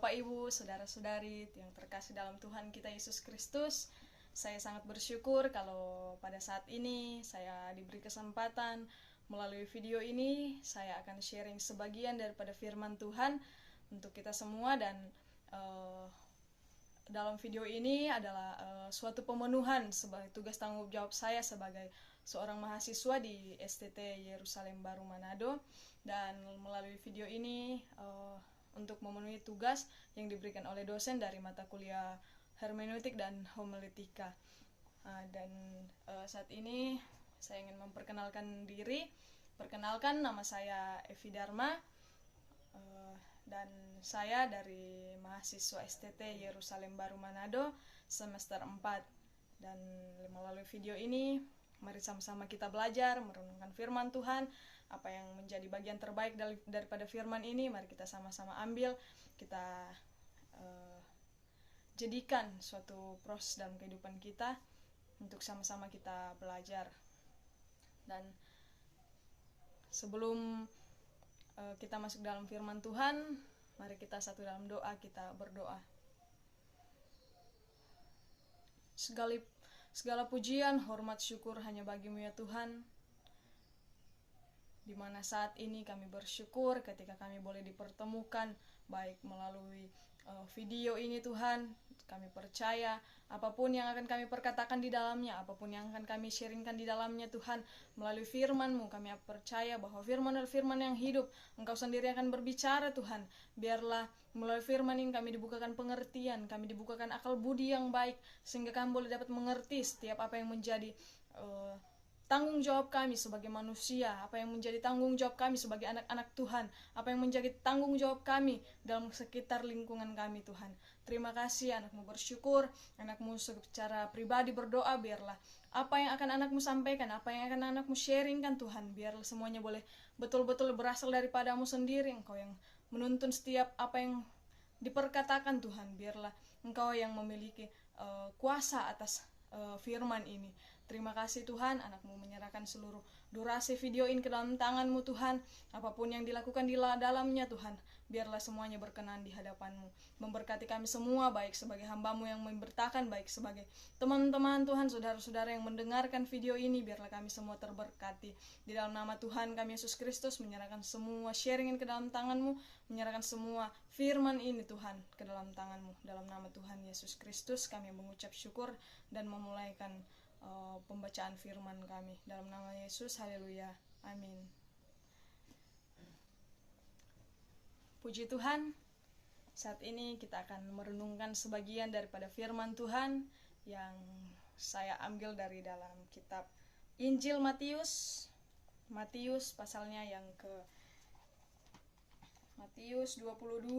Bapak Ibu, saudara-saudari yang terkasih dalam Tuhan kita Yesus Kristus, saya sangat bersyukur kalau pada saat ini saya diberi kesempatan melalui video ini saya akan sharing sebagian daripada firman Tuhan untuk kita semua. Dan dalam video ini adalah suatu pemenuhan sebagai tugas tanggung jawab saya sebagai seorang mahasiswa di STT Yerusalem Baru Manado. Dan melalui video ini untuk memenuhi tugas yang diberikan oleh dosen dari mata kuliah hermeneutik dan homiletika. Dan saat ini saya ingin memperkenalkan diri. Perkenalkan, nama saya Evi Dharma, dan saya dari mahasiswa STT Yerusalem Baru Manado semester 4. Dan melalui video ini mari sama-sama kita belajar merenungkan firman Tuhan. Apa yang menjadi bagian terbaik daripada firman ini, mari kita sama-sama ambil, kita jadikan suatu proses dalam kehidupan kita untuk sama-sama kita belajar. Dan sebelum kita masuk dalam firman Tuhan, mari kita satu dalam doa, kita berdoa. Segala pujian, hormat, syukur hanya bagimu ya Tuhan, di mana saat ini kami bersyukur ketika kami boleh dipertemukan baik melalui video ini Tuhan. Kami percaya apapun yang akan kami perkatakan di dalamnya, apapun yang akan kami sharingkan di dalamnya Tuhan, melalui firman-Mu kami percaya bahwa firman adalah firman yang hidup. Engkau sendiri akan berbicara Tuhan. Biarlah melalui firman ini kami dibukakan pengertian, kami dibukakan akal budi yang baik, sehingga kami boleh dapat mengerti setiap apa yang menjadi tanggung jawab kami sebagai manusia, apa yang menjadi tanggung jawab kami sebagai anak-anak Tuhan, apa yang menjadi tanggung jawab kami dalam sekitar lingkungan kami Tuhan. Terima kasih, anakmu bersyukur, anakmu secara pribadi berdoa, biarlah apa yang akan anakmu sampaikan, apa yang akan anakmu sharingkan Tuhan, biarlah semuanya boleh betul-betul berasal daripadamu sendiri. Engkau yang menuntun setiap apa yang diperkatakan Tuhan, biarlah Engkau yang memiliki kuasa atas firman ini. Terima kasih Tuhan, anakmu menyerahkan seluruh durasi video ini ke dalam tangan-Mu Tuhan. Apapun yang dilakukan di dalamnya Tuhan, biarlah semuanya berkenan di hadapan-Mu. Memberkati kami semua, baik sebagai hamba-Mu yang memberitakan, baik sebagai teman-teman Tuhan, saudara-saudara yang mendengarkan video ini, biarlah kami semua terberkati. Di dalam nama Tuhan kami Yesus Kristus, menyerahkan semua sharingin ke dalam tangan-Mu, menyerahkan semua firman ini Tuhan ke dalam tangan-Mu. Dalam nama Tuhan Yesus Kristus kami mengucap syukur dan memulaikan pembacaan firman kami. Dalam nama Yesus, haleluya, amin. Puji Tuhan, saat ini kita akan merenungkan sebagian daripada firman Tuhan yang saya ambil dari dalam kitab Injil Matius pasalnya yang ke Matius 22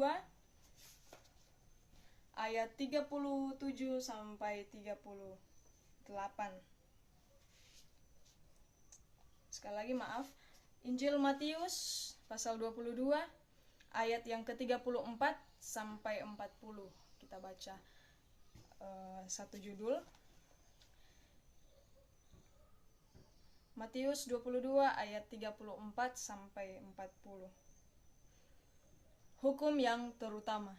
ayat 37 sampai 38. Sekali lagi maaf, Injil Matius pasal 22 ayat yang ke-34 sampai 40. Kita baca satu judul. Matius 22 ayat 34 sampai 40. Hukum yang terutama.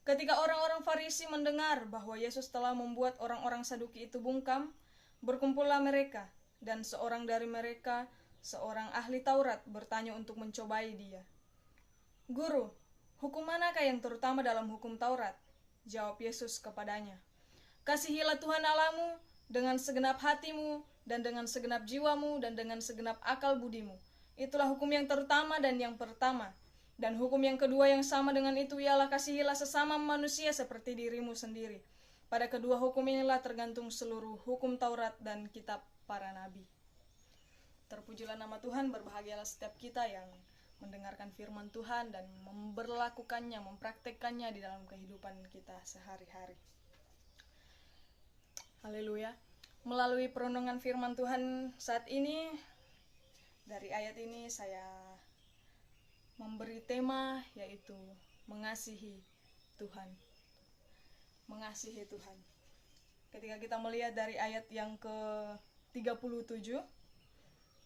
Ketika orang-orang Farisi mendengar bahwa Yesus telah membuat orang-orang Saduki itu bungkam, berkumpullah mereka, dan seorang dari mereka, seorang ahli Taurat, bertanya untuk mencobai dia. "Guru, hukum manakah yang terutama dalam hukum Taurat?" Jawab Yesus kepadanya, "Kasihilah Tuhan Allahmu dengan segenap hatimu, dan dengan segenap jiwamu, dan dengan segenap akal budimu. Itulah hukum yang terutama dan yang pertama. Dan hukum yang kedua yang sama dengan itu ialah kasihilah sesama manusia seperti dirimu sendiri. Pada kedua hukum inilah tergantung seluruh hukum Taurat dan kitab para nabi." Terpujilah nama Tuhan, berbahagialah setiap kita yang mendengarkan firman Tuhan dan memberlakukannya, mempraktekkannya di dalam kehidupan kita sehari-hari. Haleluya. Melalui perenungan firman Tuhan saat ini, dari ayat ini saya memberi tema yaitu mengasihi Tuhan. Mengasihi Tuhan. Ketika kita melihat dari ayat yang ke-37,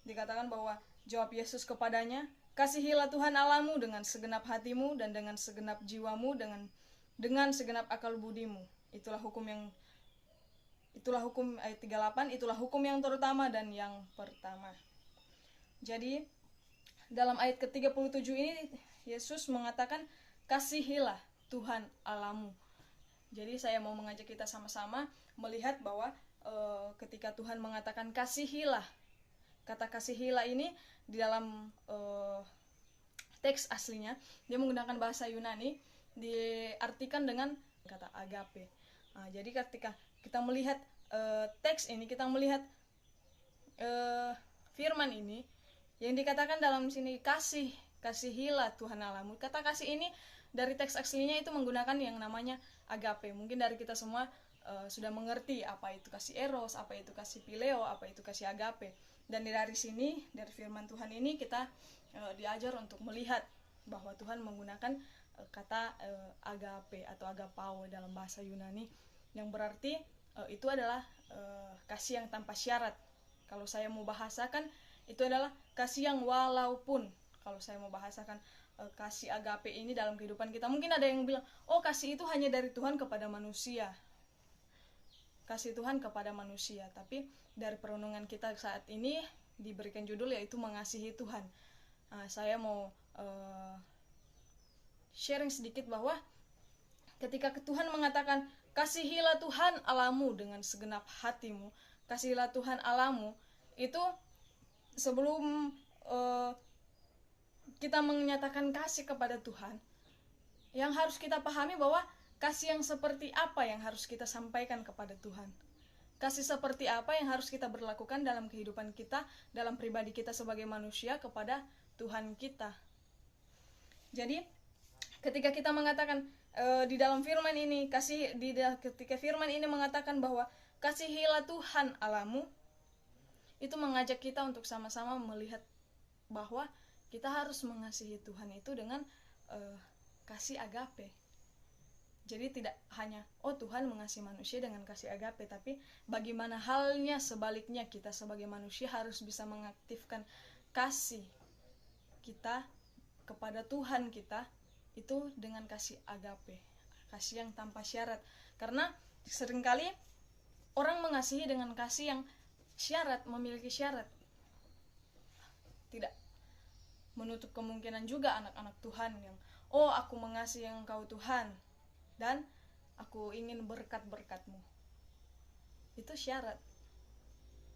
dikatakan bahwa jawab Yesus kepadanya, Kasihilah Tuhan Allahmu dengan segenap hatimu dan dengan segenap jiwamu, dengan segenap akal budimu. Itulah hukum ayat 38, itulah hukum yang terutama dan yang pertama. Jadi dalam ayat ke-37 ini Yesus mengatakan kasihilah Tuhan Allahmu. Jadi saya mau mengajak kita sama-sama melihat bahwa ketika Tuhan mengatakan kasihilah, kata kasihilah ini di dalam teks aslinya dia menggunakan bahasa Yunani, diartikan dengan kata agape. Jadi ketika kita melihat teks ini, kita melihat firman ini yang dikatakan dalam sini kasihilah Tuhan Allahmu. Kata kasih ini dari teks aslinya itu menggunakan yang namanya agape. Mungkin dari kita semua sudah mengerti apa itu kasih eros, apa itu kasih phileo, apa itu kasih agape. Dan dari sini, dari firman Tuhan ini kita diajar untuk melihat bahwa Tuhan menggunakan kata agape atau agapao dalam bahasa Yunani, yang berarti itu adalah kasih yang tanpa syarat. Kalau saya mau bahasakan, itu adalah kasih yang walaupun. Kalau saya mau bahasakan kasih agape ini dalam kehidupan kita, mungkin ada yang bilang, oh kasih itu hanya dari Tuhan kepada manusia, kasih Tuhan kepada manusia. Tapi dari perenungan kita saat ini diberikan judul yaitu mengasihi Tuhan. Saya mau sharing sedikit bahwa ketika Tuhan mengatakan kasihilah Tuhan Allahmu dengan segenap hatimu, kasihilah Tuhan Allahmu, itu sebelum kita menyatakan kasih kepada Tuhan, yang harus kita pahami bahwa kasih yang seperti apa yang harus kita sampaikan kepada Tuhan. Kasih seperti apa yang harus kita berlakukan dalam kehidupan kita, dalam pribadi kita sebagai manusia kepada Tuhan kita. Jadi ketika kita mengatakan di dalam firman ini, ketika firman ini mengatakan bahwa kasihilah Tuhan Allahmu, itu mengajak kita untuk sama-sama melihat bahwa kita harus mengasihi Tuhan itu dengan kasih agape. Jadi tidak hanya Tuhan mengasihi manusia dengan kasih agape, tapi bagaimana halnya sebaliknya, kita sebagai manusia harus bisa mengaktifkan kasih kita kepada Tuhan kita itu dengan kasih agape, kasih yang tanpa syarat. Karena seringkali orang mengasihi dengan kasih yang syarat, memiliki syarat. Tidak menutup kemungkinan juga anak-anak Tuhan yang aku mengasihi Engkau Tuhan dan aku ingin berkat-berkat-Mu. Itu syarat.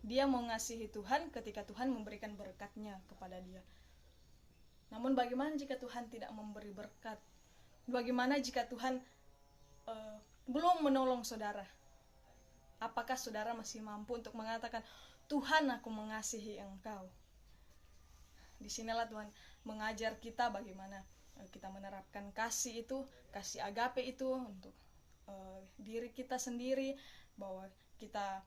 Dia mau mengasihi Tuhan ketika Tuhan memberikan berkat-Nya kepada dia. Namun bagaimana jika Tuhan tidak memberi berkat? Bagaimana jika Tuhan belum menolong saudara? Apakah saudara masih mampu untuk mengatakan, Tuhan aku mengasihi Engkau? Disinilah Tuhan mengajar kita bagaimana kita menerapkan kasih itu, kasih agape itu untuk diri kita sendiri, bahwa kita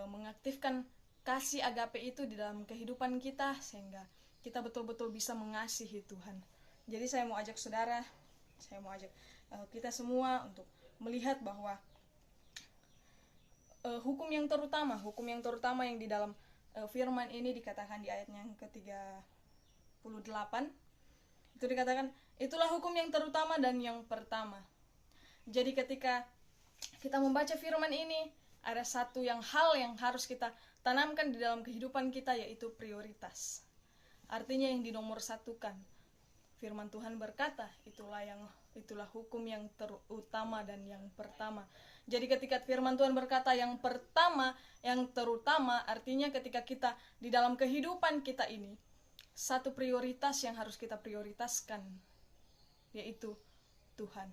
mengaktifkan kasih agape itu di dalam kehidupan kita sehingga kita betul-betul bisa mengasihi Tuhan. Jadi saya mau ajak saudara, saya mau ajak kita semua untuk melihat bahwa hukum yang terutama yang di dalam firman ini dikatakan di ayatnya yang ke-38, itu dikatakan itulah hukum yang terutama dan yang pertama. Jadi ketika kita membaca firman ini, ada satu hal yang harus kita tanamkan di dalam kehidupan kita, yaitu prioritas. Artinya yang dinomorsatukan. Firman Tuhan berkata, itulah hukum yang terutama dan yang pertama. Jadi ketika firman Tuhan berkata yang pertama, yang terutama, artinya ketika kita di dalam kehidupan kita ini, satu prioritas yang harus kita prioritaskan, yaitu Tuhan.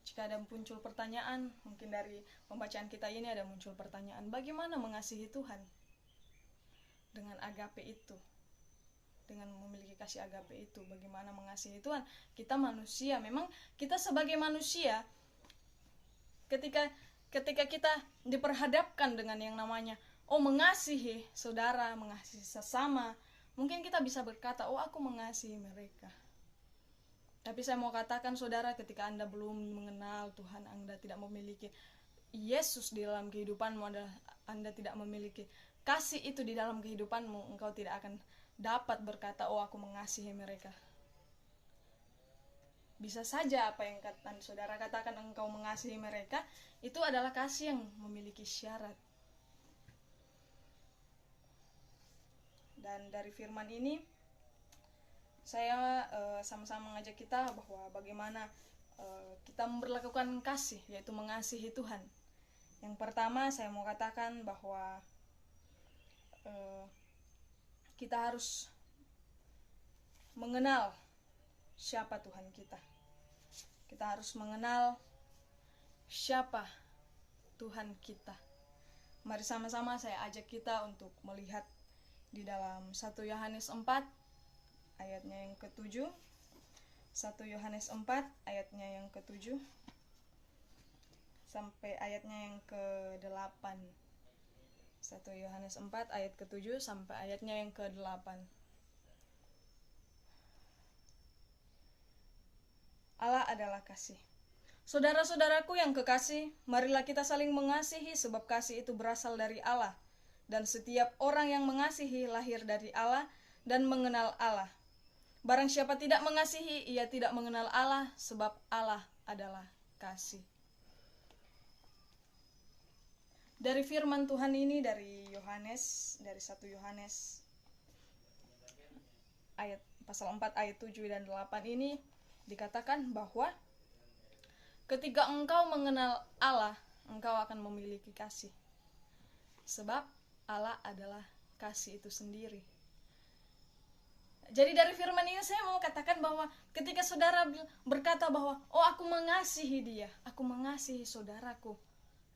Jika ada muncul pertanyaan, mungkin dari pembacaan kita ini ada muncul pertanyaan, bagaimana mengasihi Tuhan? Dengan agape itu, dengan memiliki kasih agape itu, bagaimana mengasihi Tuhan? Kita manusia, memang kita sebagai manusia, ketika kita diperhadapkan dengan yang namanya mengasihi saudara, mengasihi sesama, mungkin kita bisa berkata, aku mengasihi mereka. Tapi saya mau katakan saudara, ketika Anda belum mengenal Tuhan, Anda tidak memiliki Yesus di dalam kehidupanmu, Anda tidak memiliki kasih itu di dalam kehidupanmu, engkau tidak akan dapat berkata, oh aku mengasihi mereka. Bisa saja apa yang saudara katakan engkau mengasihi mereka, itu adalah kasih yang memiliki syarat. Dan dari firman ini, saya sama-sama mengajak kita bahwa bagaimana kita memperlakukan kasih, yaitu mengasihi Tuhan. Yang pertama saya mau katakan bahwa kita harus mengenal siapa Tuhan kita. Kita harus mengenal siapa Tuhan kita. Mari sama-sama saya ajak kita untuk melihat di dalam 1 Yohanes 4 ayatnya yang ke-7. 1 Yohanes 4 ayatnya yang ke-7 sampai ayatnya yang ke-8. 1 Yohanes 4 ayat ke-7 sampai ayatnya yang ke-8. Allah adalah kasih. Saudara-saudaraku yang kekasih, marilah kita saling mengasihi sebab kasih itu berasal dari Allah. Dan setiap orang yang mengasihi lahir dari Allah dan mengenal Allah. Barang siapa tidak mengasihi, ia tidak mengenal Allah sebab Allah adalah kasih. Dari firman Tuhan ini dari Yohanes, dari 1 Yohanes ayat pasal 4 ayat 7 dan 8 ini dikatakan bahwa ketika engkau mengenal Allah, engkau akan memiliki kasih. Sebab Allah adalah kasih itu sendiri. Jadi dari firman ini saya mau katakan bahwa ketika saudara berkata bahwa oh aku mengasihi dia, aku mengasihi saudaraku.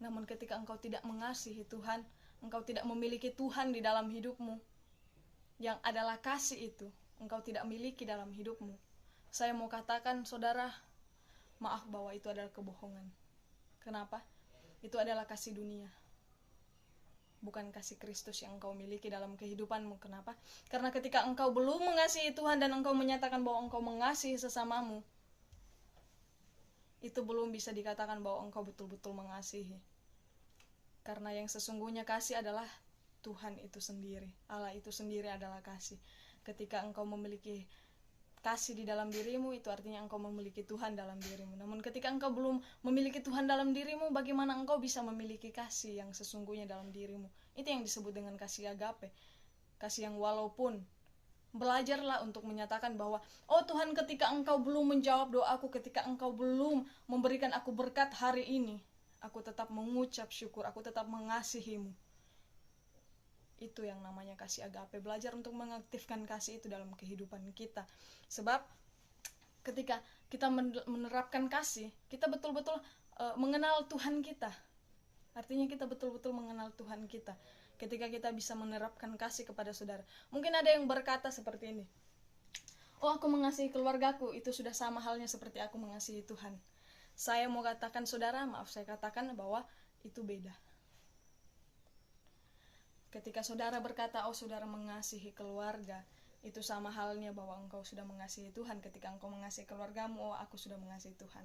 Namun ketika engkau tidak mengasihi Tuhan, engkau tidak memiliki Tuhan di dalam hidupmu, yang adalah kasih itu, engkau tidak miliki dalam hidupmu. Saya mau katakan saudara, maaf bahwa itu adalah kebohongan. Kenapa? Itu adalah kasih dunia. Bukan kasih Kristus yang engkau miliki dalam kehidupanmu. Kenapa? Karena ketika engkau belum mengasihi Tuhan dan engkau menyatakan bahwa engkau mengasihi sesamamu, itu belum bisa dikatakan bahwa engkau betul-betul mengasihi. Karena yang sesungguhnya kasih adalah Tuhan itu sendiri. Allah itu sendiri adalah kasih. Ketika engkau memiliki kasih di dalam dirimu, itu artinya engkau memiliki Tuhan dalam dirimu. Namun ketika engkau belum memiliki Tuhan dalam dirimu, bagaimana engkau bisa memiliki kasih yang sesungguhnya dalam dirimu? Itu yang disebut dengan kasih agape. Kasih yang walaupun, belajarlah untuk menyatakan bahwa oh Tuhan, ketika engkau belum menjawab doaku, ketika engkau belum memberikan aku berkat hari ini, aku tetap mengucap syukur, aku tetap mengasihimu. Itu yang namanya kasih agape. Belajar untuk mengaktifkan kasih itu dalam kehidupan kita. Sebab ketika kita menerapkan kasih, kita betul-betul mengenal Tuhan kita. Artinya kita betul-betul mengenal Tuhan kita. Ketika kita bisa menerapkan kasih kepada saudara. Mungkin ada yang berkata seperti ini. Oh aku mengasihi keluargaku, itu sudah sama halnya seperti aku mengasihi Tuhan. Saya mau katakan saudara, maaf saya katakan bahwa itu beda. Ketika saudara berkata, oh saudara mengasihi keluarga, itu sama halnya bahwa engkau sudah mengasihi Tuhan. Ketika engkau mengasihi keluargamu, oh aku sudah mengasihi Tuhan.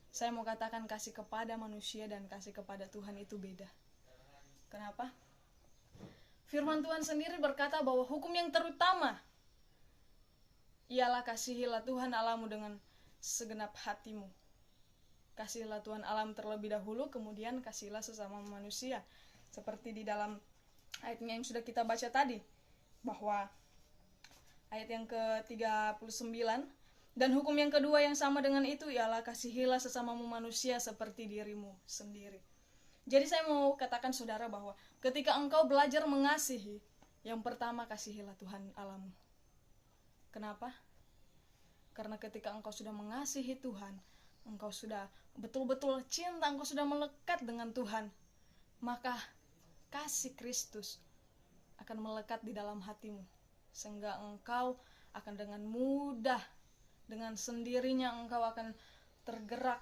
Saya mau katakan kasih kepada manusia dan kasih kepada Tuhan itu beda. Kenapa? Firman Tuhan sendiri berkata bahwa hukum yang terutama ialah kasihilah Tuhan Allahmu dengan segenap hatimu. Kasihilah Tuhan Allahmu terlebih dahulu, kemudian kasihilah sesama manusia. Seperti di dalam ayatnya yang sudah kita baca tadi, bahwa ayat yang ke-39, dan hukum yang kedua yang sama dengan itu ialah kasihilah sesamamu manusia seperti dirimu sendiri. Jadi saya mau katakan saudara bahwa ketika engkau belajar mengasihi, yang pertama kasihilah Tuhan Allahmu. Kenapa? Karena ketika engkau sudah mengasihi Tuhan, engkau sudah betul-betul cinta, engkau sudah melekat dengan Tuhan, maka kasih Kristus akan melekat di dalam hatimu, sehingga engkau akan dengan mudah, dengan sendirinya engkau akan tergerak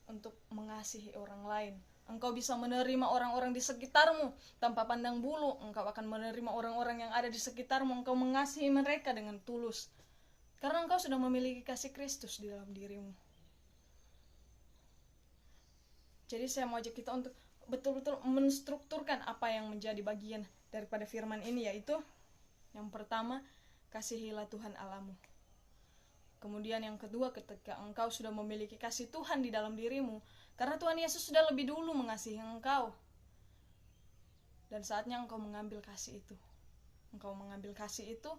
untuk mengasihi orang lain. Engkau bisa menerima orang-orang di sekitarmu tanpa pandang bulu. Engkau akan menerima orang-orang yang ada di sekitarmu. Engkau mengasihi mereka dengan tulus, karena engkau sudah memiliki kasih Kristus di dalam dirimu. Jadi saya mau ajak kita untuk betul-betul menstrukturkan apa yang menjadi bagian daripada firman ini, yaitu yang pertama kasihilah Tuhan Allahmu. Kemudian yang kedua, ketika engkau sudah memiliki kasih Tuhan di dalam dirimu, karena Tuhan Yesus sudah lebih dulu mengasihi engkau, dan saatnya engkau mengambil kasih itu. Engkau mengambil kasih itu,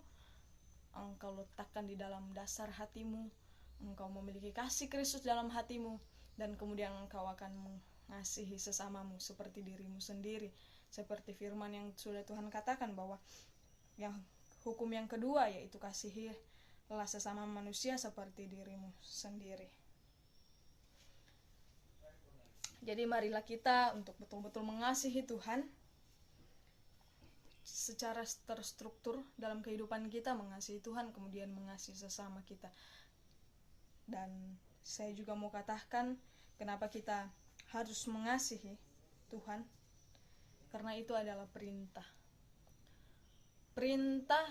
engkau letakkan di dalam dasar hatimu, engkau memiliki kasih Kristus dalam hatimu, dan kemudian engkau akan mengasihi sesamamu seperti dirimu sendiri. Seperti firman yang sudah Tuhan katakan bahwa yang hukum yang kedua yaitu kasihilah sesama manusia seperti dirimu sendiri. Jadi marilah kita untuk betul-betul mengasihi Tuhan secara terstruktur dalam kehidupan kita, mengasihi Tuhan, kemudian mengasihi sesama kita. Dan saya juga mau katakan kenapa kita harus mengasihi Tuhan, karena itu adalah perintah. Perintah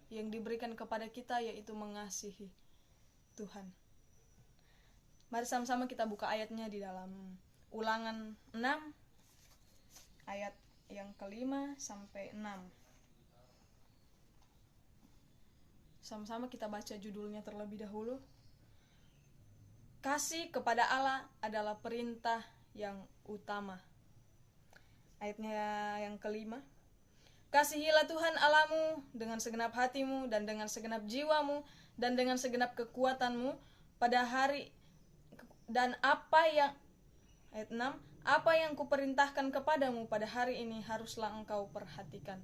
yang diberikan kepada kita yaitu mengasihi Tuhan. Mari sama-sama kita buka ayatnya di dalam Ulangan 6 ayat yang ke-5 sampai 6. Sama-sama kita baca judulnya terlebih dahulu. Kasih kepada Allah adalah perintah yang utama. Ayatnya yang ke-5. Kasihilah Tuhan Allahmu dengan segenap hatimu dan dengan segenap jiwamu dan dengan segenap kekuatanmu pada hari, dan ayat 6, apa yang kuperintahkan kepadamu pada hari ini haruslah engkau perhatikan.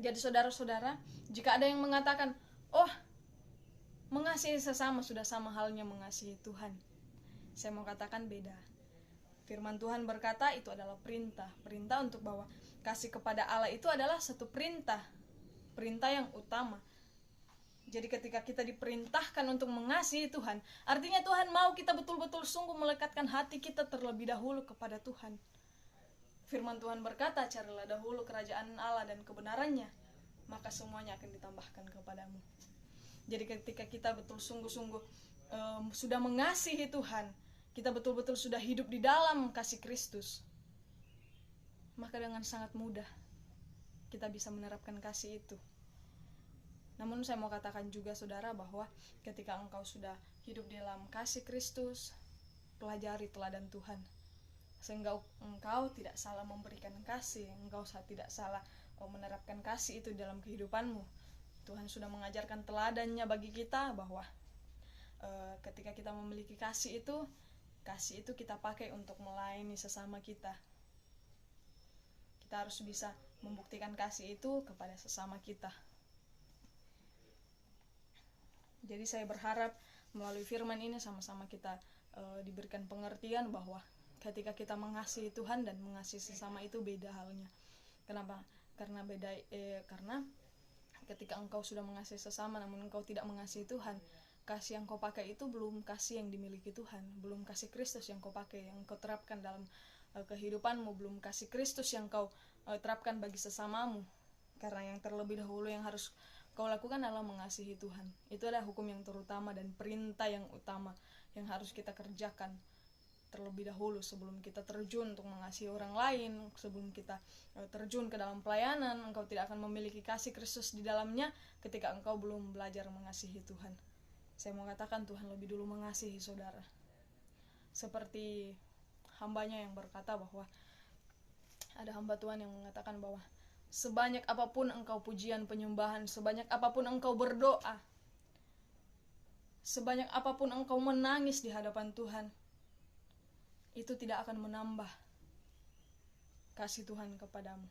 Jadi saudara-saudara, jika ada yang mengatakan, oh, mengasihi sesama sudah sama halnya mengasihi Tuhan, saya mau katakan beda. Firman Tuhan berkata itu adalah perintah untuk bahwa kasih kepada Allah itu adalah satu perintah yang utama. Jadi ketika kita diperintahkan untuk mengasihi Tuhan, artinya Tuhan mau kita betul-betul sungguh melekatkan hati kita terlebih dahulu kepada Tuhan. Firman Tuhan berkata, carilah dahulu kerajaan Allah dan kebenarannya, maka semuanya akan ditambahkan kepadamu. Jadi ketika kita betul sungguh-sungguh sudah mengasihi Tuhan, kita betul-betul sudah hidup di dalam kasih Kristus, maka dengan sangat mudah kita bisa menerapkan kasih itu. Namun saya mau katakan juga saudara bahwa ketika engkau sudah hidup di dalam kasih Kristus, pelajari teladan Tuhan. Sehingga engkau tidak salah memberikan kasih, engkau tidak salah menerapkan kasih itu dalam kehidupanmu. Tuhan sudah mengajarkan teladannya bagi kita bahwa ketika kita memiliki kasih itu kita pakai untuk melayani sesama kita. Kita harus bisa membuktikan kasih itu kepada sesama kita. Jadi saya berharap melalui firman ini sama-sama kita diberikan pengertian bahwa ketika kita mengasihi Tuhan dan mengasihi sesama itu beda halnya. Kenapa? Karena ketika engkau sudah mengasihi sesama namun engkau tidak mengasihi Tuhan, kasih yang kau pakai itu belum kasih yang dimiliki Tuhan, belum kasih Kristus yang kau pakai, yang kau terapkan dalam kehidupanmu, belum kasih Kristus yang kau terapkan bagi sesamamu. Karena yang terlebih dahulu yang harus kau lakukan adalah mengasihi Tuhan. Itu adalah hukum yang terutama dan perintah yang utama yang harus kita kerjakan terlebih dahulu sebelum kita terjun untuk mengasihi orang lain, sebelum kita terjun ke dalam pelayanan. Engkau tidak akan memiliki kasih Kristus di dalamnya ketika engkau belum belajar mengasihi Tuhan. Saya mau katakan Tuhan lebih dulu mengasihi saudara. Seperti hambanya yang berkata bahwa ada hamba Tuhan yang mengatakan bahwa sebanyak apapun engkau pujian penyembahan, sebanyak apapun engkau berdoa, sebanyak apapun engkau menangis di hadapan Tuhan, itu tidak akan menambah kasih Tuhan kepadamu.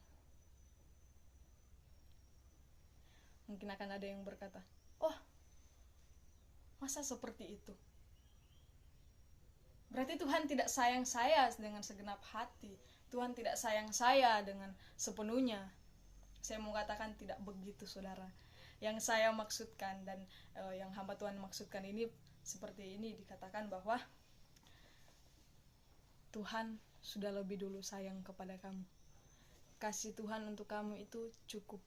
Mungkin akan ada yang berkata, oh, masa seperti itu? Berarti Tuhan tidak sayang saya dengan segenap hati. Tuhan tidak sayang saya dengan sepenuhnya. Saya mau katakan tidak begitu saudara. Yang saya maksudkan dan yang hamba Tuhan maksudkan ini seperti ini, dikatakan bahwa Tuhan sudah lebih dulu sayang kepada kamu. Kasih Tuhan untuk kamu itu cukup.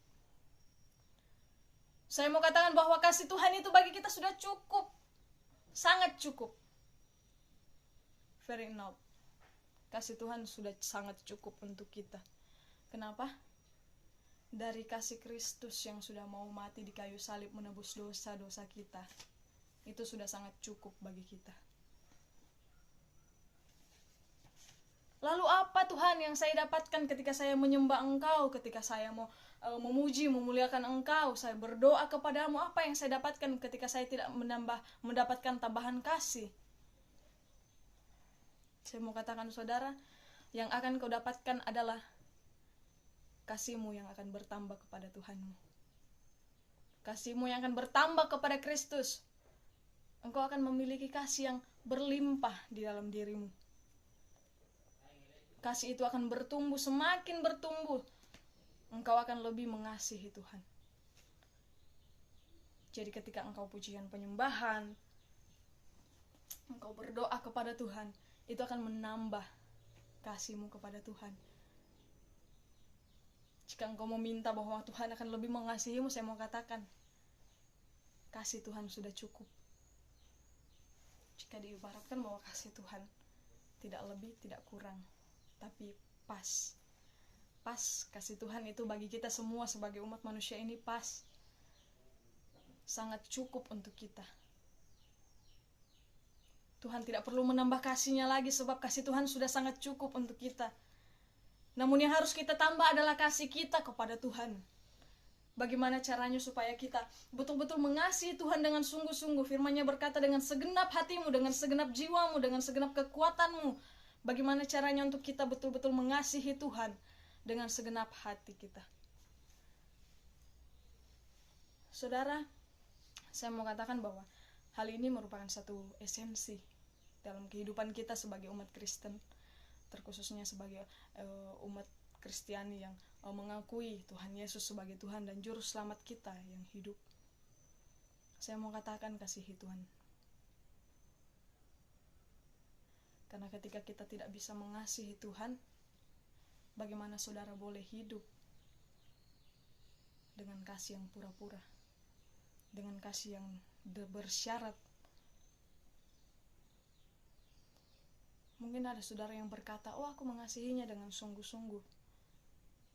Saya mau katakan bahwa kasih Tuhan itu bagi kita sudah cukup. Sangat cukup. Very enough. Kasih Tuhan sudah sangat cukup untuk kita. Kenapa? dari kasih Kristus yang sudah mau mati di kayu salib menebus dosa-dosa kita. Itu sudah sangat cukup bagi kita. Lalu apa Tuhan yang saya dapatkan ketika saya menyembah Engkau, ketika saya mau memuji, memuliakan Engkau, saya berdoa kepadamu, apa yang saya dapatkan ketika saya tidak mendapatkan tambahan kasih? Saya mau katakan saudara, yang akan kau dapatkan adalah kasih-Mu yang akan bertambah kepada Tuhanmu. Kasih-Mu yang akan bertambah kepada Kristus. Engkau akan memiliki kasih yang berlimpah di dalam dirimu. Kasih itu akan bertumbuh, semakin bertumbuh. Engkau akan lebih mengasihi Tuhan. Jadi ketika engkau pujian penyembahan, engkau berdoa kepada Tuhan, itu akan menambah kasih-Mu kepada Tuhan. Jika engkau meminta bahwa Tuhan akan lebih mengasihimu, saya mau katakan, kasih Tuhan sudah cukup. Jika diibaratkan bahwa kasih Tuhan tidak lebih, tidak kurang, tapi pas. Kasih Tuhan itu bagi kita semua sebagai umat manusia ini pas. Sangat cukup untuk kita. Tuhan tidak perlu menambah kasih-Nya lagi sebab kasih Tuhan sudah sangat cukup untuk kita. Namun yang harus kita tambah adalah kasih kita kepada Tuhan. Bagaimana caranya supaya kita betul-betul mengasihi Tuhan dengan sungguh-sungguh? Firman-Nya berkata, dengan segenap hatimu, dengan segenap jiwamu, dengan segenap kekuatanmu. Bagaimana caranya untuk kita betul-betul mengasihi Tuhan dengan segenap hati kita? Saudara, saya mau katakan bahwa hal ini merupakan satu esensi dalam kehidupan kita sebagai umat Kristen, terkhususnya sebagai umat Kristiani yang mengakui Tuhan Yesus sebagai Tuhan dan Juru Selamat kita yang hidup. Saya mau katakan, kasihi Tuhan. Karena ketika kita tidak bisa mengasihi Tuhan, bagaimana saudara boleh hidup dengan kasih yang pura-pura, dengan kasih yang bersyarat? Mungkin ada saudara yang berkata, oh aku mengasihinya dengan sungguh-sungguh.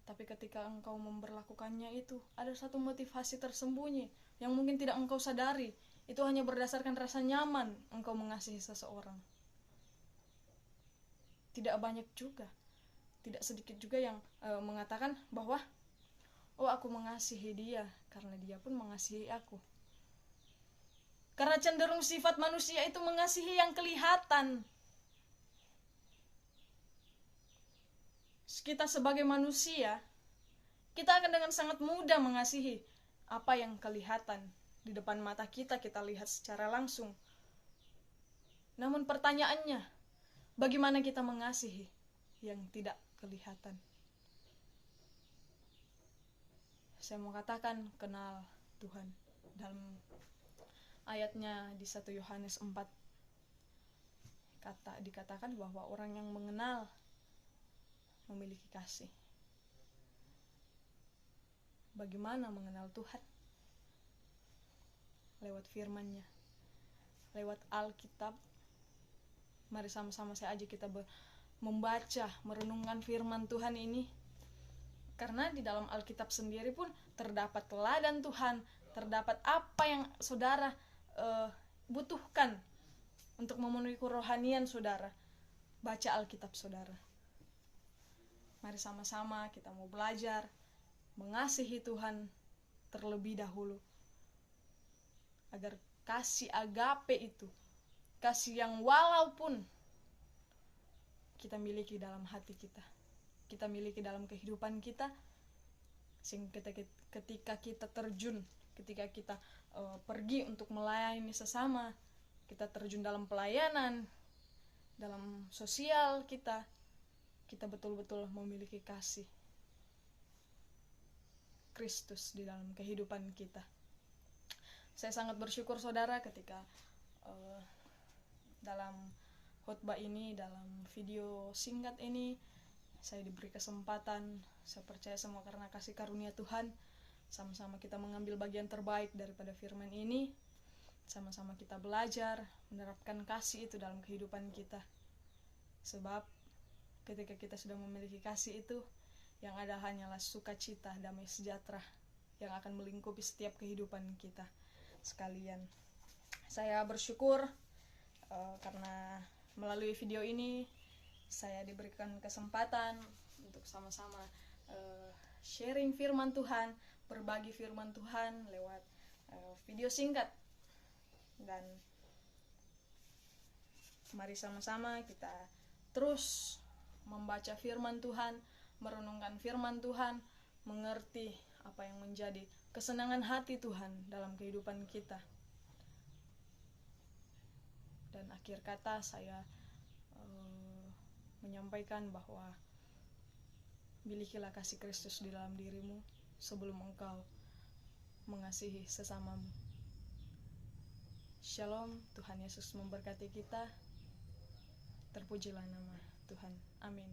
Tapi ketika engkau memperlakukannya itu, ada satu motivasi tersembunyi yang mungkin tidak engkau sadari. Itu hanya berdasarkan rasa nyaman engkau mengasihi seseorang. Tidak banyak juga, tidak sedikit juga yang mengatakan bahwa oh aku mengasihi dia karena dia pun mengasihi aku. Karena cenderung sifat manusia itu mengasihi yang kelihatan. Kita sebagai manusia, kita akan dengan sangat mudah mengasihi apa yang kelihatan di depan mata kita, kita lihat secara langsung. Namun pertanyaannya, bagaimana kita mengasihi yang tidak kelihatan? Saya mau katakan, kenal Tuhan. Dalam ayatnya di 1 Yohanes 4 dikatakan bahwa orang yang mengenal memiliki kasih. Bagaimana mengenal Tuhan? Lewat firman-Nya, lewat Alkitab. Mari sama-sama saya ajak kita membaca, merenungkan firman Tuhan ini. Karena di dalam Alkitab sendiri pun terdapat teladan Tuhan, terdapat apa yang saudara butuhkan untuk memenuhi kerohanian saudara. Baca Alkitab saudara. Mari sama-sama kita mau belajar mengasihi Tuhan terlebih dahulu, agar kasih agape itu, kasih yang walaupun kita miliki dalam hati kita, kita miliki dalam kehidupan kita, sehingga ketika kita terjun, ketika kita pergi untuk melayani sesama, kita terjun dalam pelayanan, dalam sosial kita betul-betul memiliki kasih Kristus di dalam kehidupan kita. Saya sangat bersyukur saudara ketika dalam khotbah ini, dalam video singkat ini, saya diberi kesempatan. Saya percaya semua karena kasih karunia Tuhan. Sama-sama kita mengambil bagian terbaik daripada firman ini. Sama-sama kita belajar menerapkan kasih itu dalam kehidupan kita. Sebab ketika kita sudah memiliki kasih itu, Yang ada hanyalah sukacita, damai sejahtera yang akan melingkupi setiap kehidupan kita sekalian. Saya bersyukur karena melalui video ini saya diberikan kesempatan untuk sama-sama sharing firman Tuhan, berbagi firman Tuhan lewat video singkat. Dan mari sama-sama kita terus membaca firman Tuhan, merenungkan firman Tuhan, mengerti apa yang menjadi kesenangan hati Tuhan dalam kehidupan kita. Dan akhir kata saya menyampaikan bahwa milikilah kasih Kristus di dalam dirimu sebelum engkau mengasihi sesamamu. Shalom, Tuhan Yesus memberkati kita. Terpujilah nama Tuhan. Amin.